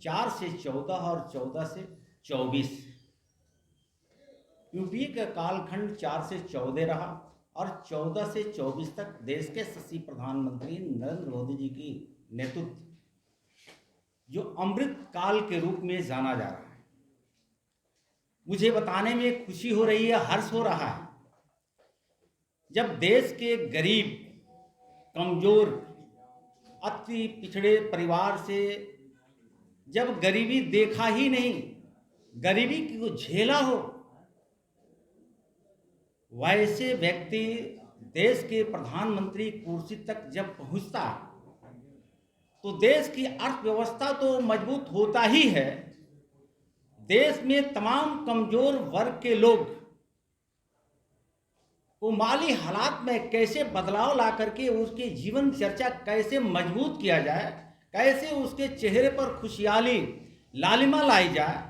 4 से 14 और 14 से 24 यूपीए का कालखंड 4 से 14 रहा और 14 से 24 तक देश के यशस्वी प्रधानमंत्री नरेंद्र मोदी जी की नेतृत्व जो अमृत काल के रूप में जाना जा रहा है। मुझे बताने में खुशी हो रही है, हर्ष हो रहा है, जब देश के गरीब, कमजोर, अति पिछड़े परिवार से जब गरीबी देखा ही नहीं, गरीबी को झेला हो, वैसे व्यक्ति देश के प्रधानमंत्री कुर्सी तक जब पहुंचता तो देश की अर्थव्यवस्था तो मजबूत होता ही है। देश में तमाम कमजोर वर्ग के लोग को माली हालात में कैसे बदलाव ला करके उसके जीवन चर्चा कैसे मजबूत किया जाए, कैसे उसके चेहरे पर खुशहाली लालिमा लाई जाए,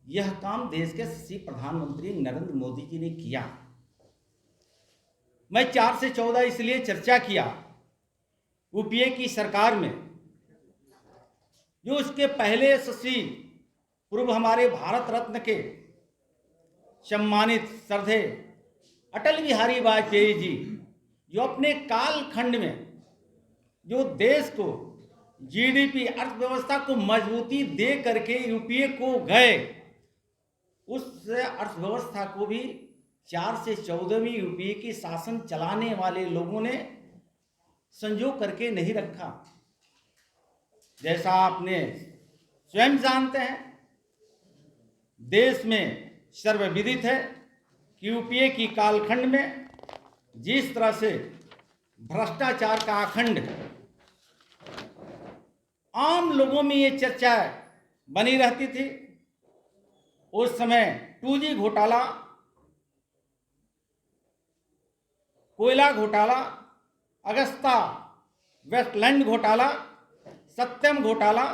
यह काम देश के यशस्वी प्रधानमंत्री नरेंद्र मोदी जी ने किया। मैं 4 से 14 इसलिए चर्चा किया, यूपीए की सरकार में जो उसके पहले यशस्वी पूर्व हमारे भारत रत्न के सम्मानित श्रद्धेय अटल बिहारी वाजपेयी जी जो अपने कालखंड में जो देश को जीडीपी अर्थव्यवस्था को मजबूती दे करके यूपीए को गए, उस अर्थव्यवस्था को भी 4 से 14वीं यूपीए की शासन चलाने वाले लोगों ने संजो करके नहीं रखा। जैसा आपने स्वयं जानते हैं, देश में सर्वविदित है कि यूपीए की कालखंड में जिस तरह से भ्रष्टाचार का अखंड आम लोगों में ये चर्चा बनी रहती थी। उस समय 2G घोटाला, कोयला घोटाला, अगस्ता वेस्टलैंड घोटाला, सत्यम घोटाला,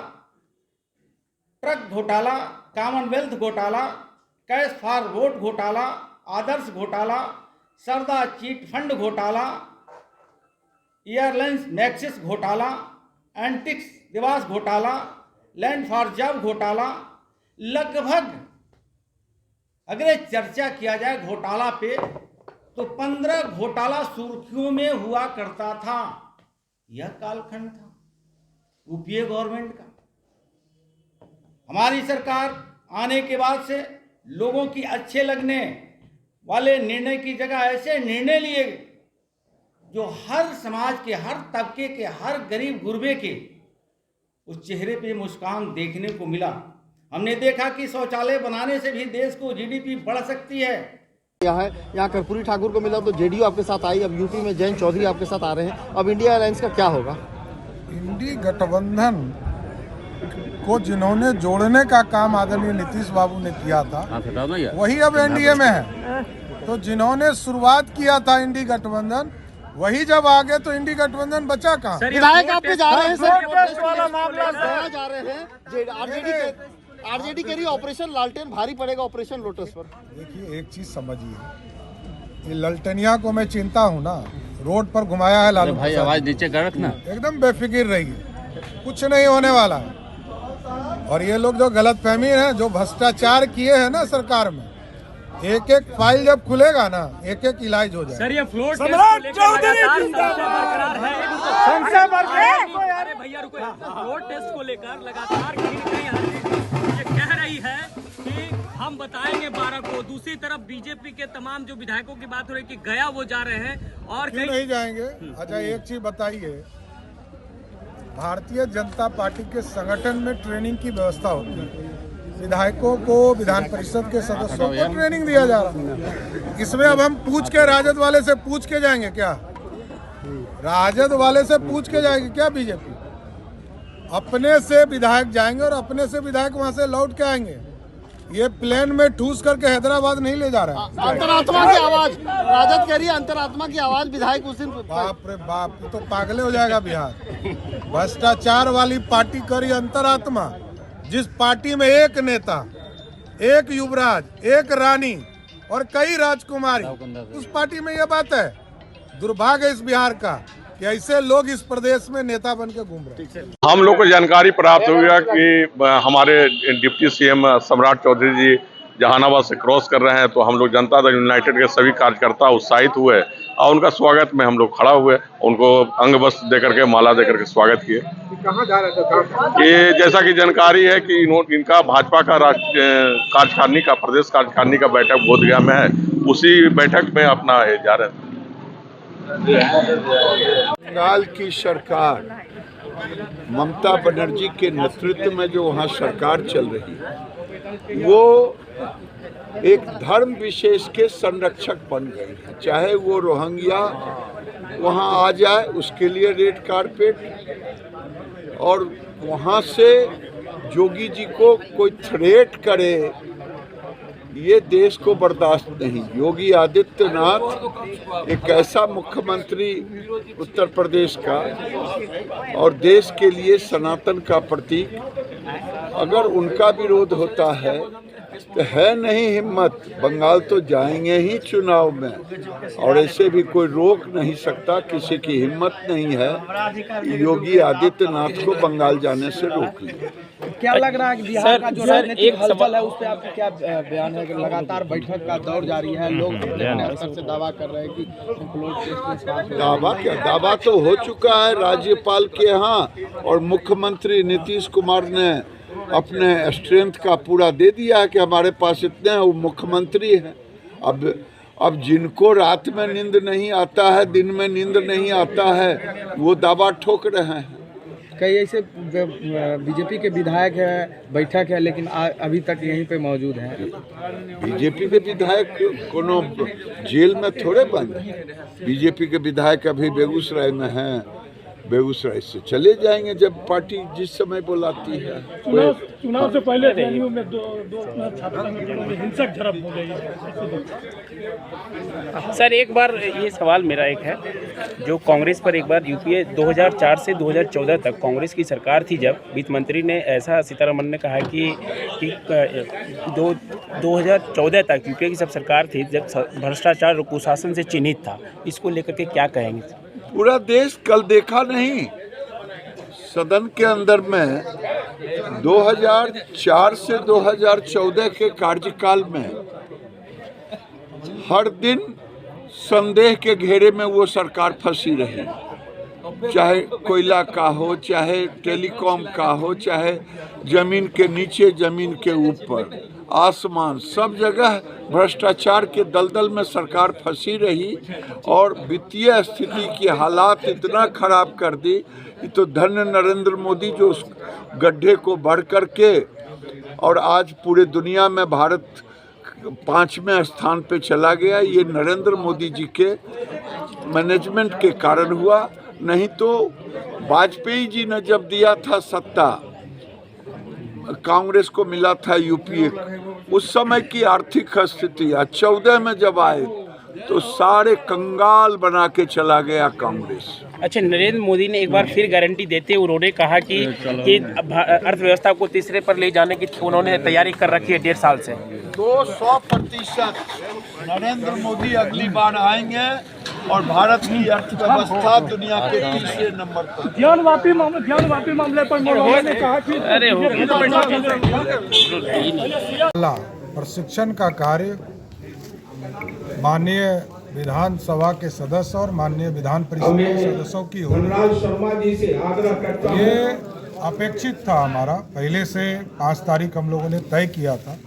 ट्रक घोटाला, कॉमनवेल्थ घोटाला, कैश फॉर वोट घोटाला, आदर्श घोटाला, सरदा चीट फंड घोटाला, एयरलाइंस मैक्सिस घोटाला, एंटिक्स निवास घोटाला, लैंड फॉर जॉब घोटाला, लगभग अगर चर्चा किया जाए घोटाला पे तो 15 घोटाला सुर्खियों में हुआ करता था। यह कालखंड था यूपीए गवर्नमेंट का। हमारी सरकार आने के बाद से लोगों की अच्छे लगने वाले निर्णय की जगह ऐसे निर्णय लिए जो हर समाज के, हर तबके के, हर गरीब गुरबे के उस चेहरे पे मुस्कान देखने को मिला। हमने देखा कि शौचालय बनाने से भी देश को जीडीपी बढ़ सकती है। यहाँ कर्पूरी ठाकुर को मिला तो जेडीयू आपके साथ आई, अब यूपी में जयंत चौधरी आपके साथ आ रहे हैं, अब इंडिया अलायंस का क्या होगा? इंडी गठबंधन को जिन्होंने जोड़ने का काम आदरणीय नीतीश बाबू ने किया था वही अब एनडीए में है। तो जिन्होंने शुरुआत किया था इंडी गठबंधन वही जब आ गए तो इंडी गठबंधन बचा कहाँ? विधायक आपके जा रहे हैं सर, वाला मामला जा रहे हैं, आरजेडी के लिए ऑपरेशन लालटेन भारी पड़ेगा ऑपरेशन लोटस पर। देखिए एक चीज समझिए, ये ललटनिया को मैं चिंता हूँ ना, रोड पर घुमाया है लालू भाई, आवाज नीचे कर रखना, एकदम बेफिक्र रहिए, कुछ नहीं होने वाला है। और ये लोग जो गलतफहमी है, जो भ्रष्टाचार किए हैं ना सरकार में, एक एक फाइल जब खुलेगा ना एक एक इलाज हो जाएगा। सर ये फ्लोर टेस्ट को लेकर लगातार कहीं न कहीं ये कह रही है कि हम बताएंगे 12 को। दूसरी तरफ बीजेपी के तमाम जो विधायकों की बात हो रही है कि गया वो जा रहे हैं और क्यों नहीं जाएंगे? अच्छा एक चीज बताइए, भारतीय जनता पार्टी के संगठन में ट्रेनिंग की व्यवस्था होती है, विधायकों को, विधान परिषद के सदस्यों को ट्रेनिंग दिया जा रहा है। इसमें अब हम पूछ के राजद वाले से पूछ के जाएंगे क्या? राजद वाले से पूछ के जाएंगे क्या बीजेपी? अपने से विधायक जाएंगे और अपने से विधायक वहां से लौट के आएंगे। ये प्लेन में ठूस करके हैदराबाद नहीं ले जा रहा है। अंतरात्मा की आवाज राजद कह रही है, अंतरात्मा की आवाज विधायक उस दिन। बाप रे बाप, तो पागले हो जाएगा बिहार। भ्रष्टाचार वाली पार्टी करी अंतरात्मा, जिस पार्टी में एक नेता, एक युवराज, एक रानी और कई राजकुमारी, उस पार्टी में यह बात है। दुर्भाग्य इस बिहार का कि ऐसे लोग इस प्रदेश में नेता बन के घूम रहे हैं। हम लोग को जानकारी प्राप्त हो गया कि हमारे डिप्टी सीएम सम्राट चौधरी जी जहानाबाद से क्रॉस कर रहे हैं, तो हम लोग जनता दल यूनाइटेड के सभी कार्यकर्ता उत्साहित हुए और उनका स्वागत में हम लोग खड़ा हुए, उनको अंग वस्त्र देकर के, माला देकर के स्वागत किए। कहाँ जा रहे थे? ये जैसा कि जानकारी है कि इनका भाजपा का कार्यकारिणी का, प्रदेश कार्यकारिणी का बैठक बोधगया में है, उसी बैठक में अपना जा रहे थे। बंगाल की सरकार ममता बनर्जी के नेतृत्व में जो वहाँ सरकार चल रही है, वो एक धर्म विशेष के संरक्षक बन गई है। चाहे वो रोहिंग्या वहाँ आ जाए उसके लिए रेड कारपेट, और वहाँ से जोगी जी को कोई थ्रेट करे, ये देश को बर्दाश्त नहीं। योगी आदित्यनाथ एक ऐसा मुख्यमंत्री उत्तर प्रदेश का और देश के लिए सनातन का प्रतीक, अगर उनका विरोध होता है तो है नहीं हिम्मत, बंगाल तो जाएंगे ही चुनाव में, और ऐसे भी कोई रोक नहीं सकता, किसी की हिम्मत नहीं है योगी आदित्यनाथ को बंगाल जाने से रोक लिया। क्या लग रहा है कि बिहार का जो राजनीतिक हलचल है उस पर आपका क्या बयान है? कि लगातार बैठक का दौर जारी है, लोग अपने स्तर से दावा कर रहे हैं कि दावा क्या, दावा तो हो चुका है राज्यपाल के यहाँ, और मुख्यमंत्री नीतीश कुमार ने अपने स्ट्रेंथ का पूरा दे दिया है कि हमारे पास इतने हैं, वो मुख्यमंत्री हैं। अब जिनको रात में नींद नहीं आता है, दिन में नींद नहीं आता है, वो दावा ठोक रहे हैं। कई ऐसे बीजेपी के विधायक है, बैठक है, लेकिन अभी तक यहीं पे मौजूद हैं। बीजेपी के विधायक कोनो जेल में थोड़े बंद है। बीजेपी के विधायक अभी बेगूसराय में हैं, बेगूसराय से चले जाएंगे जब पार्टी जिस समय बुलाती है। चुनाव से पहले रैलियों में दो छात्र संगठनों में हिंसक झड़प हो गई। सर एक बार ये सवाल मेरा एक है, जो कांग्रेस पर एक बार यूपीए 2004 से 2014 तक कांग्रेस की सरकार थी, जब वित्त मंत्री ने ऐसा, सीतारमण ने कहा कि 2014 तक यूपीए की सब सरकार थी जब भ्रष्टाचार और कुशासन से चिन्हित था, इसको लेकर के क्या कहेंगे? पूरा देश कल देखा नहीं, सदन के अंदर में 2004 से 2014 के कार्यकाल में हर दिन संदेह के घेरे में वो सरकार फंसी रही, चाहे कोयला का हो, चाहे टेलीकॉम का हो, चाहे जमीन के नीचे, जमीन के ऊपर, आसमान, सब जगह भ्रष्टाचार के दलदल में सरकार फंसी रही, और वित्तीय स्थिति की हालात इतना खराब कर दी कि तो धन्य नरेंद्र मोदी जो उस गड्ढे को बढ़ करके, और आज पूरे दुनिया में भारत 5वें स्थान पे चला गया। ये नरेंद्र मोदी जी के मैनेजमेंट के कारण हुआ, नहीं तो वाजपेयी जी ने जब दिया था सत्ता, कांग्रेस को मिला था यूपीए, उस समय की आर्थिक स्थिति 14 में जब आए तो सारे कंगाल बना के चला गया कांग्रेस। अच्छा, नरेंद्र मोदी ने एक बार फिर गारंटी देते उन्होंने कहा कि अर्थव्यवस्था को तीसरे पर ले जाने की उन्होंने तैयारी कर रखी है 1.5 साल से। 200% नरेंद्र मोदी अगली बार आएंगे और भारत की अर्थव्यवस्था दुनिया के तीसरे नंबर पर। ज्ञानवापी मामले पर मोदी ने कहा कि प्रशिक्षण का कार्य माननीय विधानसभा के सदस्य और माननीय विधान परिषद के सदस्यों की होगी, ये अपेक्षित था। हमारा पहले से 5 तारीख हम लोगों ने तय किया था,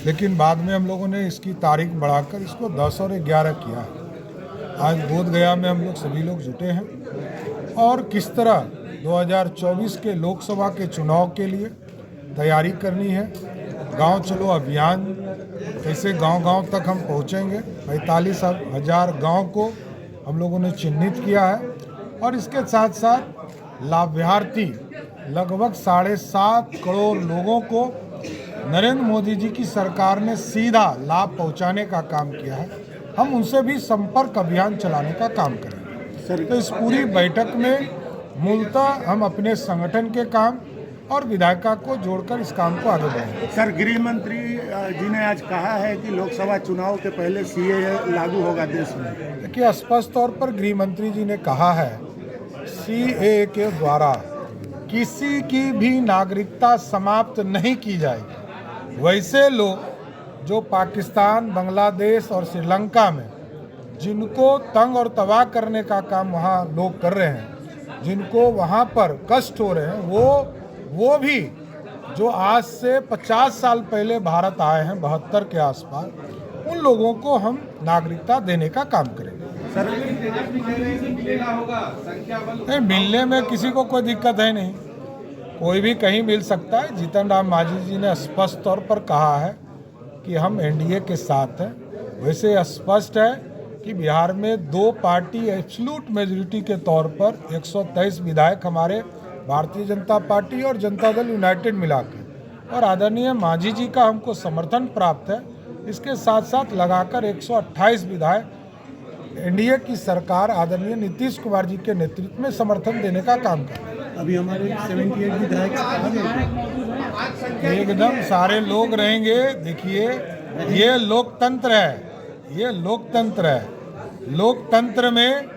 लेकिन बाद में हम लोगों ने इसकी तारीख बढ़ाकर इसको 10 और 11 किया है। आज बोधगया में हम लोग सभी लोग जुटे हैं और किस तरह 2024 के लोकसभा के चुनाव के लिए तैयारी करनी है। गांव चलो अभियान कैसे गांव-गांव तक हम पहुंचेंगे, 45,000 गांव को हम लोगों ने चिन्हित किया है, और इसके साथ साथ लाभार्थी लगभग 7.5 करोड़ लोगों को नरेंद्र मोदी जी की सरकार ने सीधा लाभ पहुंचाने का काम किया है। हम उनसे भी संपर्क अभियान चलाने का काम करेंगे। तो इस पूरी बैठक में मूलतः हम अपने संगठन के काम और विधायिका को जोड़कर इस काम को आगे बढ़ाएंगे। सर, गृह मंत्री जी ने आज कहा है कि लोकसभा चुनाव के पहले सीएए लागू होगा देश में। देखिए, स्पष्ट तौर पर गृह मंत्री जी ने कहा है सीएए के द्वारा किसी की भी नागरिकता समाप्त नहीं की जाएगी। वैसे लोग जो पाकिस्तान, बांग्लादेश और श्रीलंका में जिनको तंग और तबाह करने का काम वहाँ लोग कर रहे हैं, जिनको वहाँ पर कष्ट हो रहे हैं, वो भी जो आज से 50 साल पहले भारत आए हैं 72 के आसपास, उन लोगों को हम नागरिकता देने का काम करेंगे। नहीं, मिलने में किसी को कोई दिक्कत है नहीं, कोई भी कहीं मिल सकता है। जीतन राम मांझी जी ने स्पष्ट तौर पर कहा है कि हम एनडीए के साथ हैं। वैसे स्पष्ट है कि बिहार में 2 पार्टी एब्सोल्यूट मेजॉरिटी के तौर पर 123 विधायक हमारे भारतीय जनता पार्टी और जनता दल यूनाइटेड मिला के, और आदरणीय मांझी जी का हमको समर्थन प्राप्त है। इसके साथ साथ लगाकर 128 विधायक एनडीए की सरकार आदरणीय नीतीश कुमार जी के नेतृत्व में समर्थन देने का काम कर रहे हैं। अभी हमारे 78 विधायक एकदम सारे लोग रहेंगे। देखिए, ये लोकतंत्र है, ये लोकतंत्र है। लोकतंत्र में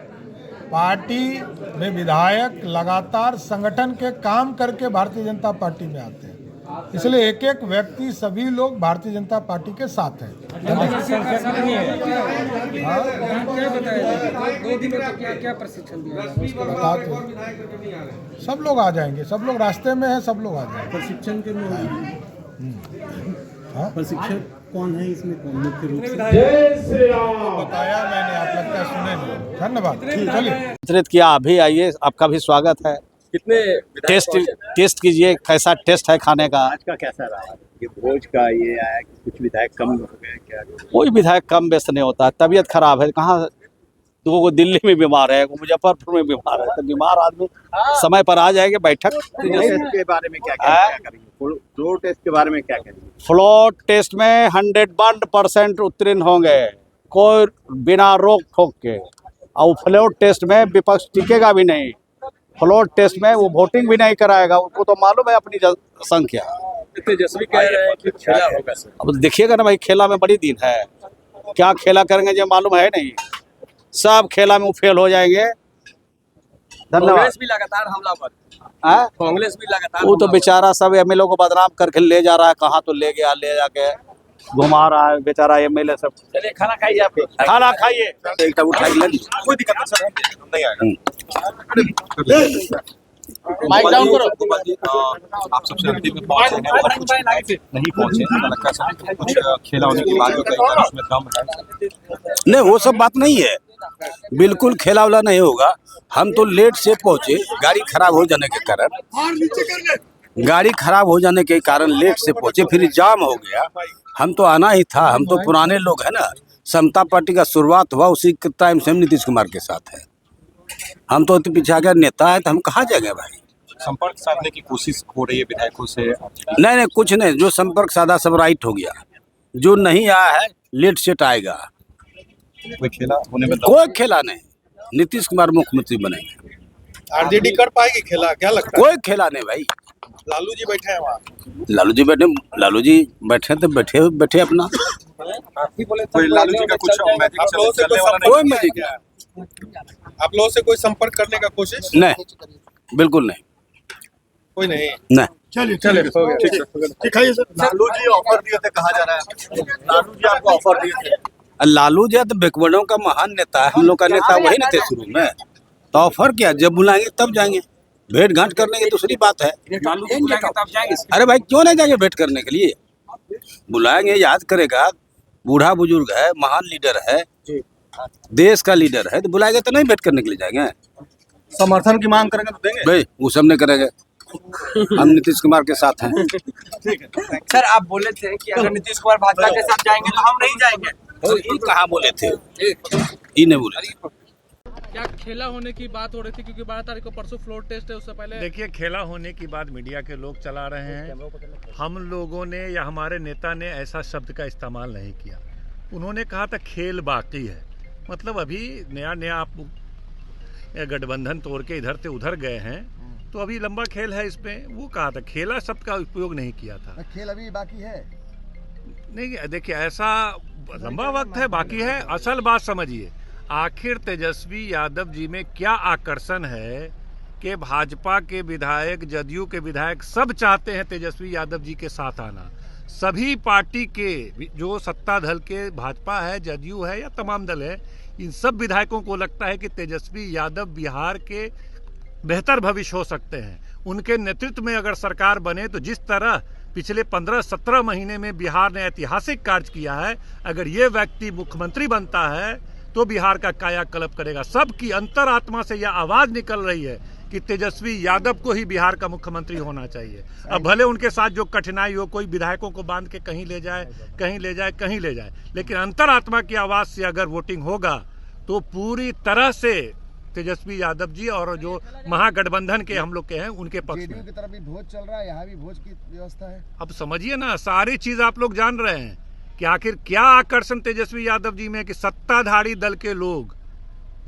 पार्टी में विधायक लगातार संगठन के काम करके भारतीय जनता पार्टी में आते हैं, इसलिए एक एक व्यक्ति, सभी लोग भारतीय जनता पार्टी के साथ हैं। सब लोग आ जाएंगे, सब लोग रास्ते में हैं, सब लोग आ जाएंगे। प्रशिक्षण के प्रशिक्षक कौन है इसमें, मुख्य रूप से बताया मैंने, आप लगता है सुने नहीं। धन्यवाद, चलिए। आमंत्रित किया, अभी आइए, आपका भी स्वागत है। कितने टेस्ट कीजिए कैसा टेस्ट है खाने का। आज का कैसा रहा? ये भोज का ये आया कि कुछ विधायक कम हो गए क्या? कोई विधायक कम व्यस्त नहीं होता है, तबीयत खराब है। कहाँ 2 दिल्ली में बीमार है, मुजफ्फरपुर में बीमार है, तो बीमार आदमी समय पर आ जाएंगे। बैठक के बारे में क्या करेंगे? फ्लोर टेस्ट के बारे में क्या करेंगे? फ्लोर टेस्ट में 101% उत्तीर्ण होंगे, कोई बिना रोक ठोक के। और फ्लोर टेस्ट में विपक्ष टिकेगा भी नहीं। फ्लोर टेस्ट में वो वोटिंग भी नहीं कराएगा, उनको तो मालूम है अपनी संख्या। तेजस्वी कह रहे हैं कि खेला होगा सर। अब देखिएगा ना भाई, खेला में बड़ी दिन है, क्या खेला करेंगे जो मालूम है नहीं। सब खेला में वो फेल हो जाएंगे। धन्यवाद। कांग्रेस भी लगातार हमलावर, कांग्रेस भी लगातार, वो तो बेचारा सब एमएलए को बदनाम करके ले जा रहा है, कहाँ तो ले गया, ले जाके घुमा रहा है बेचारा एमएलए सब। चलिए खाना खाइए, आप खाना खाइए, एक उठाइए, कोई दिक्कत नहीं सर, हम नहीं आएगा। माइक डाउन करो। आप सबसे अंतिम में पहुंचे हैं और कुछ नहीं पहुंचे, लगता है कुछ खेला होने के बाद उसमें दम है। नहीं वो सब बात नहीं है, बिल्कुल खेला वाला नहीं होगा। हम तो लेट से पहुंचे, गाड़ी खराब हो जाने के कारण लेट से पहुंचे, फिर जाम हो गया। हम तो आना ही था, हम तो पुराने लोग हैं ना। समता पार्टी का शुरुआत हुआ उसी के टाइम से हम नीतीश कुमार के साथ है। हम तो पीछे आ गया नेता है, तो हम कहाँ जाएंगे भाई। संपर्क साधने की कोशिश हो रही है विधायकों से? नहीं, कुछ नहीं, जो संपर्क साधा सब राइट हो गया। जो नहीं आया है लेट सेट आएगा। कोई खेला होने में कोई खेला नहीं, नीतीश कुमार मुख्यमंत्री बनेंगे। आरजेडी कर पाएगी खेला, क्या लगता कोई खेला नहीं भाई। लालू जी बैठे हैं वहाँ, लालू जी बैठे तो बैठे अपना। कोई लालू जी का कुछ मैजिक चलने वाला नहीं? कोई मैजिक नहीं। आप लोगों से कोई संपर्क करने का कोशिश? नहीं, बिल्कुल नहीं, कोई नहीं। नहीं। चलिए हो गया, ठीक है सर। लालू जी ऑफर दिए थे, कहा जा रहा है लालू जी आपको ऑफर दिए थे? लालू जी तो बैकवर्डों का महान नेता है, हम लोग का नेता वही नहीं थे शुरू में। तो ऑफर क्या, जब बुलाएंगे तब जाएंगे। भेंट घाट करने की दूसरी बात है। अरे भाई क्यों नहीं जाएंगे भेंट करने के लिए? बुलाएंगे, याद करेगा, बूढ़ा बुजुर्ग है, महान लीडर है, देश का लीडर है, तो बुलाएंगे तो नहीं भेंट करने के लिए जाएंगे। समर्थन की मांग करेंगे तो देंगे भाई, वो सब नहीं करेंगे। हम नीतीश कुमार के साथ हैं। ठीक है सर, आप बोले थे कि अगर नीतीश कुमार भाजपा के साथ जाएंगे तो हम नहीं जाएंगे। तो ये कहाँ बोले थे? ये नहीं बोले थे। क्या खेला होने की बात हो रही थी, क्योंकि 12 तारीख को परसों फ्लोर टेस्ट है, उससे पहले? देखिए, खेला होने की बात मीडिया के लोग चला रहे हैं। हम लोगों ने या हमारे नेता ने ऐसा शब्द का इस्तेमाल नहीं किया। उन्होंने कहा था खेल बाकी है, मतलब अभी नया आप गठबंधन तोड़ के इधर से उधर गए हैं, तो अभी लंबा खेल है इसमें। वो कहा था खेला शब्द का उपयोग नहीं किया था। खेल अभी बाकी है नहीं, देखिए ऐसा लंबा वक्त है बाकी है। असल बात समझिए, आखिर तेजस्वी यादव जी में क्या आकर्षण है कि भाजपा के विधायक, जदयू के विधायक सब चाहते हैं तेजस्वी यादव जी के साथ आना। सभी पार्टी के जो सत्ता दल के, भाजपा है, जदयू है या तमाम दल है, इन सब विधायकों को लगता है कि तेजस्वी यादव बिहार के बेहतर भविष्य हो सकते हैं। उनके नेतृत्व में अगर सरकार बने तो जिस तरह पिछले 15-17 महीने में बिहार ने ऐतिहासिक कार्य किया है, अगर ये व्यक्ति मुख्यमंत्री बनता है तो बिहार का कायाकल्प करेगा। सबकी अंतरात्मा से यह आवाज निकल रही है कि तेजस्वी यादव को ही बिहार का मुख्यमंत्री होना चाहिए। अब भले उनके साथ जो कठिनाई हो, कोई विधायकों को बांध के कहीं ले जाए, कहीं ले जाए, कहीं ले जाए, लेकिन अंतरात्मा की आवाज से अगर वोटिंग होगा तो पूरी तरह से तेजस्वी यादव जी और जो महागठबंधन के हम लोग के हैं उनके पक्ष में। की तरफ भी भोज चल रहा है, यहाँ भी भोज की व्यवस्था है। अब समझिए ना, सारी चीज आप लोग जान रहे हैं कि आखिर क्या आकर्षण तेजस्वी यादव जी में कि सत्ताधारी दल के लोग,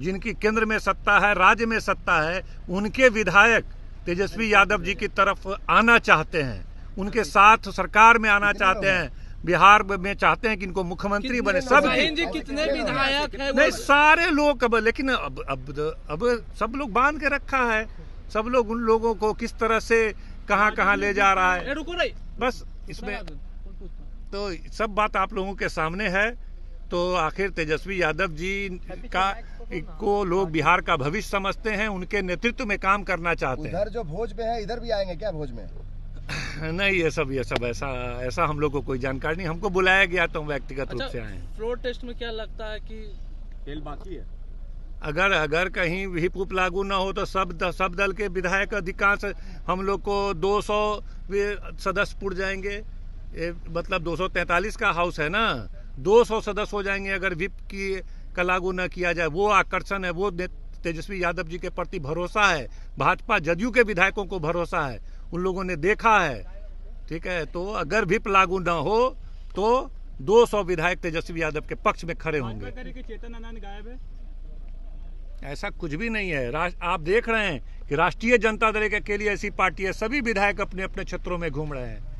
जिनकी केंद्र में सत्ता है, राज्य में सत्ता है, उनके विधायक तेजस्वी यादव जी की तरफ आना चाहते हैं, उनके साथ सरकार में आना चाहते हैं, बिहार में चाहते हैं कि इनको मुख्यमंत्री बने। सब कितने विधायक हैं? नहीं, सारे लोग लेकिन अब सब लोग बांध के रखा है। सब लोग उन लोगों को किस तरह से कहां ले जा रहा है, बस इसमें तो सब बात आप लोगों के सामने है। तो आखिर तेजस्वी यादव जी को लोग बिहार का भविष्य समझते हैं, उनके नेतृत्व में काम करना चाहते हैं। उधर जो भोज में है, इधर भी आएंगे क्या भोज में? नहीं, ये सब ऐसा हम लोग को कोई जानकारी नहीं। हमको बुलाया गया तो हम व्यक्तिगत रूप से आए। फ्लोर टेस्ट में क्या लगता है कि खेल बाकी है? अगर कहीं व्हिप उप लागू ना हो तो सब दल के विधायक अधिकांश, हम लोग को 200 सदस्य पुर जाएंगे। मतलब 243 का हाउस है ना, 200 सदस्य हो जाएंगे अगर व्हिप का लागू न किया जाए। वो आकर्षण है, वो तेजस्वी यादव जी के प्रति भरोसा है, भाजपा जदयू के विधायकों को भरोसा है, उन लोगों ने देखा है। ठीक है, तो अगर व्हिप लागू न हो तो 200 विधायक तेजस्वी यादव के पक्ष में खड़े होंगे। चेतन आनंद गायब है? ऐसा कुछ भी नहीं है। आप देख रहे हैं कि राष्ट्रीय जनता दल के अकेली ऐसी पार्टी है, सभी विधायक अपने अपने क्षेत्रों में घूम रहे हैं।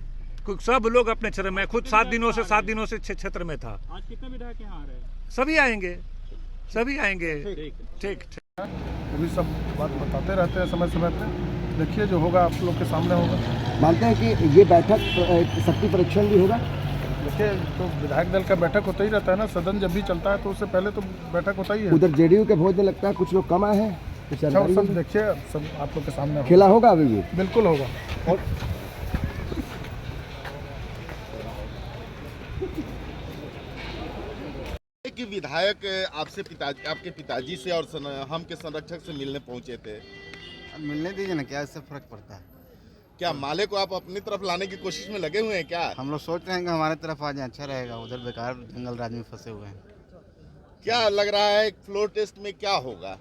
सब लोग अपने क्षेत्र में, खुद 7 दिनों से क्षेत्र में था। आज कितने विधायक यहाँ आ रहे हैं? सभी आएंगे। ठीक। वो भी सब बात बताते रहते हैं समय समय पे। देखिए जो होगा आप लोग के सामने होगा। मानते हैं कि ये बैठक शक्ति परीक्षण भी होगा? देखिए, तो विधायक दल का बैठक होता ही रहता है ना, सदन जब भी चलता है तो उससे पहले तो बैठक होता ही है। उधर जेडीयू के भोज में लगता है कुछ लोग कम आए हैं। सब देखिए, सब आप लोग के सामने खेला होगा अभी भी? बिल्कुल होगा। और कि विधायक आपके पिताजी से और हम के संरक्षक से मिलने पहुंचे थे। मिलने दीजिए ना, क्या इससे फर्क पड़ता है? क्या माले को आप अपनी तरफ लाने की कोशिश में लगे हुए हैं क्या? हम लोग सोच रहे हैं कि हमारे तरफ आ जाए, अच्छा रहेगा। उधर बेकार जंगल राज में फंसे हुए हैं। क्या लग रहा है फ्लोर टेस्ट में क्या होगा?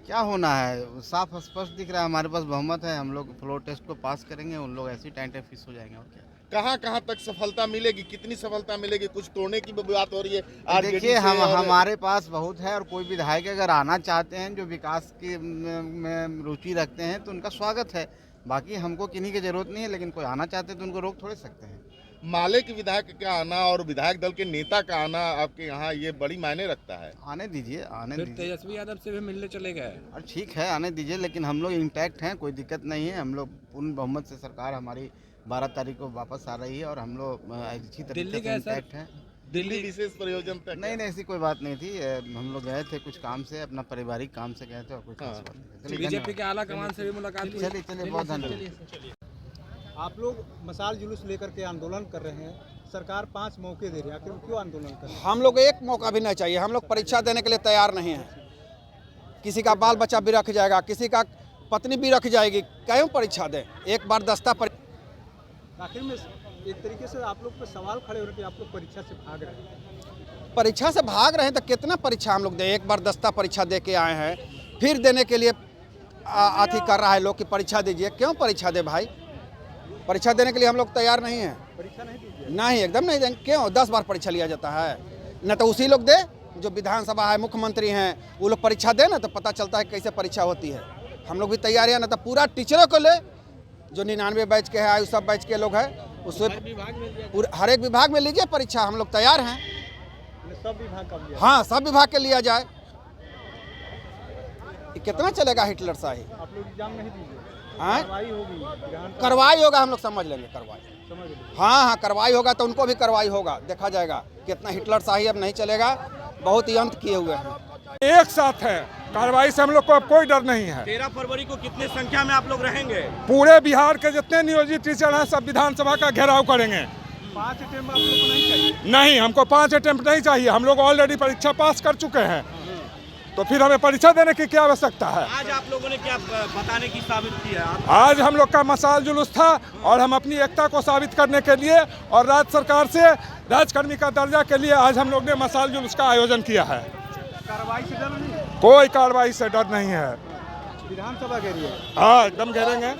क्या होना है, साफ स्पष्ट दिख रहा है। हमारे पास बहुमत है, हम लोग फ्लोर टेस्ट को पास करेंगे, उन लोग ऐसे ही टाइम फिक्स हो जाएंगे। और क्या, कहाँ तक सफलता मिलेगी, कितनी सफलता मिलेगी? कुछ तोड़ने की बात हो रही है। देखिए, हमारे पास बहुत है और कोई विधायक अगर आना चाहते हैं जो विकास की में रुचि रखते हैं तो उनका स्वागत है। बाकी हमको किन्हीं की जरूरत नहीं है, लेकिन कोई आना चाहते हैं तो उनको रोक थोड़े सकते हैं। माले के विधायक का आना और विधायक दल के नेता का आना आपके यहाँ ये बड़ी मायने रखता है। आने दीजिए, आने दीजिए। तेजस्वी यादव से भी मिलने चले गए? और ठीक है, आने दीजिए, लेकिन हम लोग इंटैक्ट हैं, कोई दिक्कत नहीं है। हम लोग पूर्ण बहुमत से सरकार हमारी 12 तारीख को वापस आ रही है और हम लोग अच्छी तरीके से इंटैक्ट हैं। दिल्ली विशेष प्रयोजन तक? नहीं, ऐसी कोई बात नहीं थी। हम लोग गए थे कुछ काम से, अपना पारिवारिक काम से गए थे और कोई खास बात नहीं। बीजेपी के आला कमान से भी मुलाकात हुई? चलिए, बहुत धन्यवाद। आप लोग मशाल जुलूस लेकर के आंदोलन कर रहे हैं, सरकार 5 मौके दे रही है, आखिर क्यों आंदोलन कर रहे हैं? हम लोग एक मौका भी नहीं चाहिए। हम लोग परीक्षा देने के लिए तैयार नहीं हैं। किसी का बाल बच्चा भी रख जाएगा, किसी का पत्नी भी रख जाएगी, क्यों परीक्षा दें? एक बार दस्ता आखिर में एक तरीके से आप लोग पर सवाल खड़े हो रहे हैं कि आप लोग परीक्षा से भाग रहे हैं। परीक्षा से भाग रहे हैं तो कितना परीक्षा हम लोग दें? एक बार दस्ता परीक्षा दे के आए हैं, फिर देने के लिए अथी कर रहा है लोग कि परीक्षा दीजिए। क्यों परीक्षा दे भाई? परीक्षा देने के लिए हम लोग तैयार नहीं हैं। परीक्षा नहीं दीजिए? नहीं, एकदम नहीं देंगे। क्यों? 10 बार परीक्षा लिया जाता है न? तो उसी लोग दे जो विधानसभा है, मुख्यमंत्री हैं, वो लोग परीक्षा दे ना, तो पता चलता है कैसे परीक्षा होती है। हम लोग भी तैयार हैं, ना तो पूरा टीचरों को ले, जो 99 बैच के हैं, सब बैच के लोग हैं, उससे हर एक विभाग में लीजिए परीक्षा, हम लोग तैयार हैं। सब विभाग का लिया? हाँ, सब विभाग के लिया जाए। कितना चलेगा हिटलर शाही? आप लोग एग्जाम नहीं दीजिए, हाँ? कार्रवाई होगी, कार्रवाई होगा, हम लोग समझ लेंगे कार्रवाई। समझ लीजिए। हाँ हाँ, कार्रवाई होगा तो उनको भी कार्रवाई होगा, देखा जाएगा कितना हिटलर शाही अब नहीं चलेगा, बहुत ही अंत किए हुए हैं। एक साथ है, कार्रवाई से हम लोग को अब कोई डर नहीं है। 13 फरवरी को कितने संख्या में आप लोग रहेंगे? पूरे बिहार के जितने नियोजित टीचर हैं सब विधानसभा का घेराव करेंगे। 5 अटेम्प्ट आप लोग को नहीं चाहिए? नहीं, हमको 5 अटेम्प्ट नहीं चाहिए, हम लोग ऑलरेडी परीक्षा पास कर चुके हैं, तो फिर हमें परीक्षा देने की क्या आवश्यकता है। आज आप लोगों ने क्या बताने की साबित किया? आज हम लोग का मशाल जुलूस था और हम अपनी एकता को साबित करने के लिए और राज्य सरकार से राजकर्मी का दर्जा के लिए आज हम लोग ने मशाल जुलूस का आयोजन किया है। कार्रवाई से डर नहीं है? कोई कार्रवाई से डर नहीं है। विधानसभा घेरिए? हाँ, एकदम घेरेंगे।